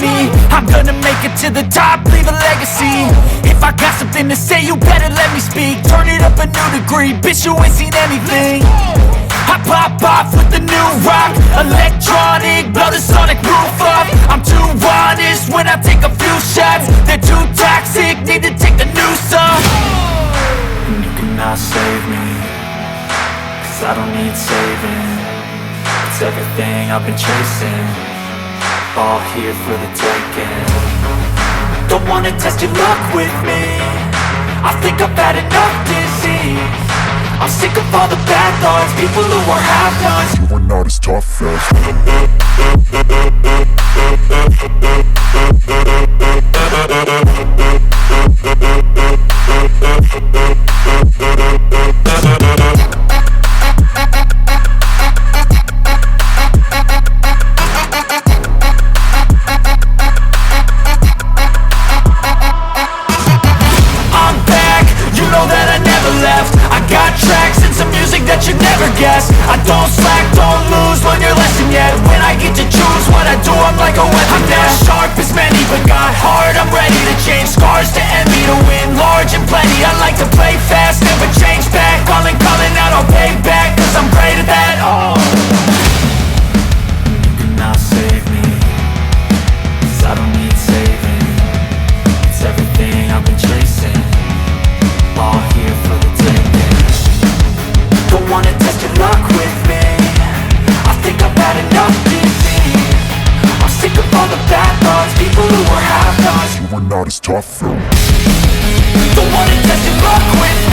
me. I'm gonna make it to the top, leave a legacy. If I got something to say, you better let me speak. Turn it up a new degree, bitch, you ain't seen anything. I pop off with the new rock, electronic, blow the sonic roof up. I'm too honest when I take a few shots. They're too toxic, need to take the noose off. And you cannot save me, 'cause I don't need saving. It's everything I've been chasing, all here for the taking. Don't wanna test your luck with me, I think I've had enough disease. I'm sick of all the bad thoughts, people who are half-nots. You were not as tough as I'm back, you know that I never left. I got tracks and some music that you'd never guess. I don't slack, don't lose, learn your lesson yet. When I get to choose what I do, I'm like a weapon. I'm not sharp as many, but got hard, I'm ready to change. Scars to envy, to win large and plenty. I like to play fast, never change back. Calling out, I'll pay back, 'cause I'm great at that. Oh, you cannot save me, 'cause I don't need saving. It's everything I've been chasing, all here for the taking. Don't wanna test your luck with me, I think I've had enough disease. I'm sick of all the bad thoughts, people who are half-nots. you were not as tough as Don't wanna test your luck with